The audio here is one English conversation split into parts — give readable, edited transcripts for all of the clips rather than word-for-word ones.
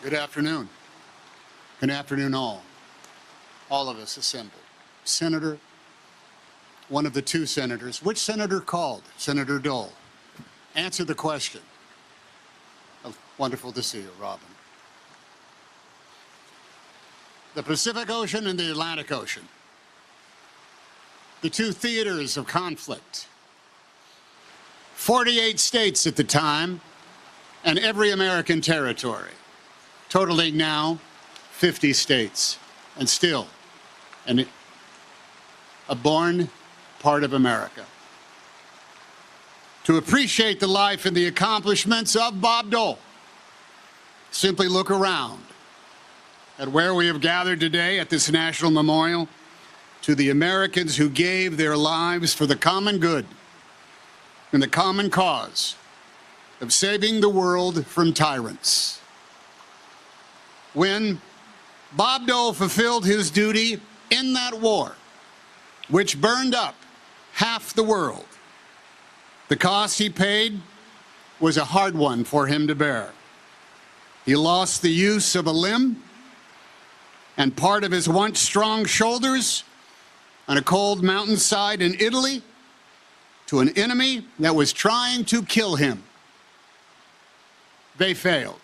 Good afternoon. Good afternoon, all of us assembled. Senator, one of the two senators. Which senator called? Senator Dole. Answer the question. Oh, wonderful to see you, Robin. The Pacific Ocean and the Atlantic Ocean. The two theaters of conflict. 48 states at the time, and every American territory, totaling now 50 states, and still a born part of America. To appreciate the life and the accomplishments of Bob Dole, simply look around at where we have gathered today at this national memorial to the Americans who gave their lives for the common good and the common cause of saving the world from tyrants. When Bob Dole fulfilled his duty in that war, which burned up half the world, the cost he paid was a hard one for him to bear. He lost the use of a limb and part of his once strong shoulders on a cold mountainside in Italy to an enemy that was trying to kill him. They failed.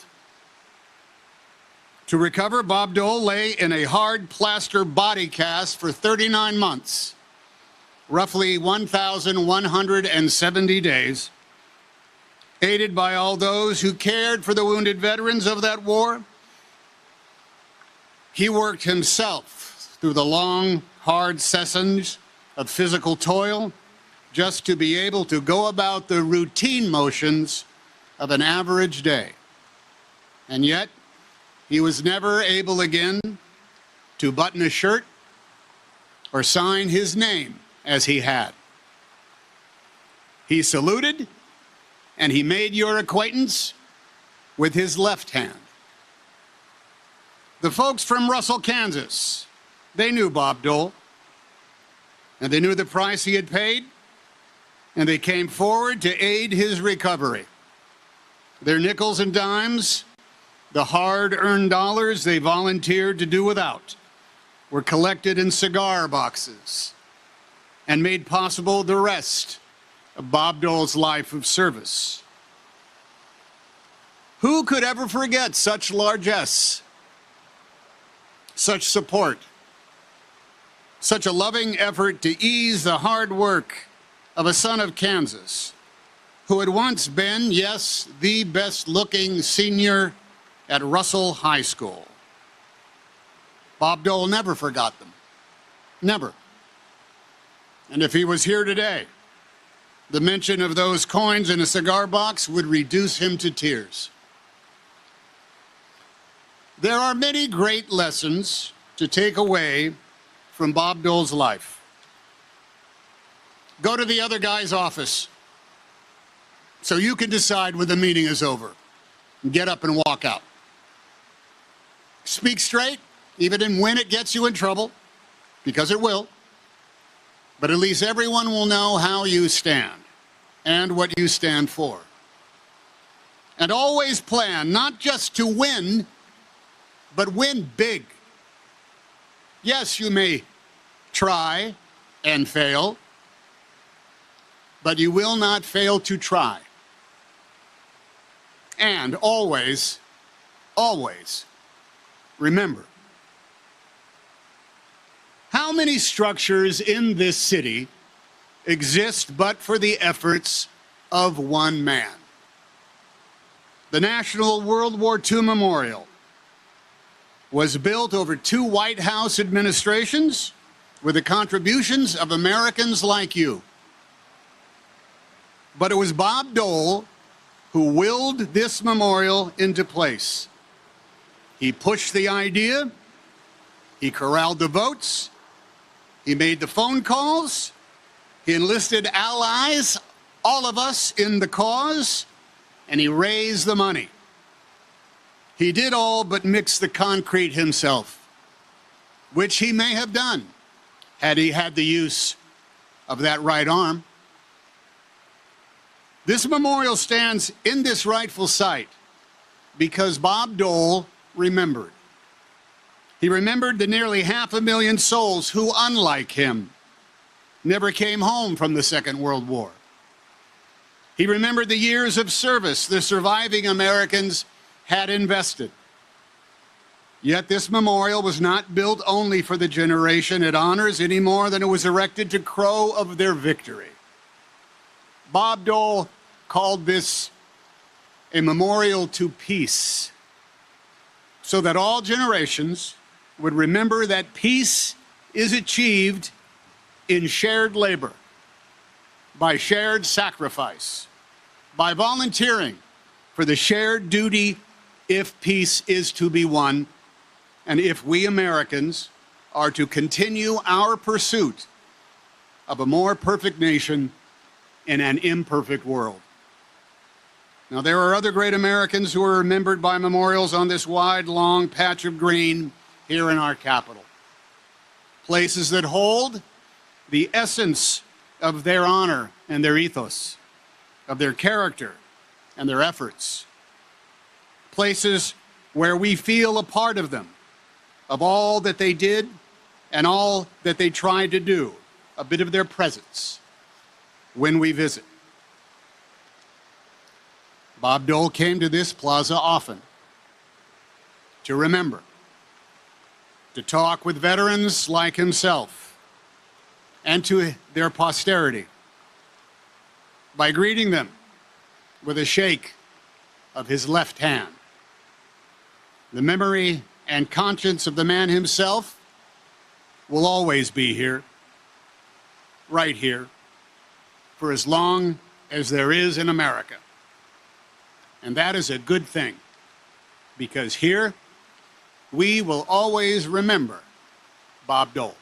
To recover, Bob Dole lay in a hard plaster body cast for 39 months, roughly 1,170 days, aided by all those who cared for the wounded veterans of that war. He worked himself through the long, hard sessions of physical toil just to be able to go about the routine motions of an average day. And yet, he was never able again to button a shirt or sign his name as he had. He saluted and he made your acquaintance with his left hand. The folks from Russell, Kansas, they knew Bob Dole, and they knew the price he had paid, and they came forward to aid his recovery. Their nickels and dimes, the hard-earned dollars they volunteered to do without, were collected in cigar boxes and made possible the rest of Bob Dole's life of service. Who could ever forget such largesse, such support, such a loving effort to ease the hard work of a son of Kansas who had once been, yes, the best-looking senior at Russell High School? Bob Dole never forgot them. Never. And if he was here today, the mention of those coins in a cigar box would reduce him to tears. There are many great lessons to take away from Bob Dole's life. Go to the other guy's office so you can decide when the meeting is over and get up and walk out. Speak straight, even when it gets you in trouble, because it will. But at least everyone will know how you stand and what you stand for. And always plan not just to win, but win big. Yes, you may try and fail, but you will not fail to try. And always, always remember, how many structures in this city exist but for the efforts of one man? The National World War II Memorial was built over 2 White House administrations with the contributions of Americans like you. But it was Bob Dole who willed this memorial into place. He pushed the idea, he corralled the votes, he made the phone calls, he enlisted allies, all of us in the cause, and he raised the money. He did all but mix the concrete himself, which he may have done had he had the use of that right arm. This memorial stands in this rightful site because Bob Dole remembered. He remembered the nearly 500,000 souls who, unlike him, never came home from the Second World War. He remembered the years of service the surviving Americans had invested. Yet this memorial was not built only for the generation it honors any more than it was erected to crow of their victory. Bob Dole called this a memorial to peace, so that all generations would remember that peace is achieved in shared labor, by shared sacrifice, by volunteering for the shared duty if peace is to be won, and if we Americans are to continue our pursuit of a more perfect nation in an imperfect world. Now, there are other great Americans who are remembered by memorials on this wide, long patch of green here in our capital. Places that hold the essence of their honor and their ethos, of their character and their efforts. Places where we feel a part of them, of all that they did and all that they tried to do, a bit of their presence when we visit. Bob Dole came to this plaza often to remember, to talk with veterans like himself and to their posterity by greeting them with a shake of his left hand. The memory and conscience of the man himself will always be here, right here, for as long as there is in America. And that is a good thing, because here we will always remember Bob Dole.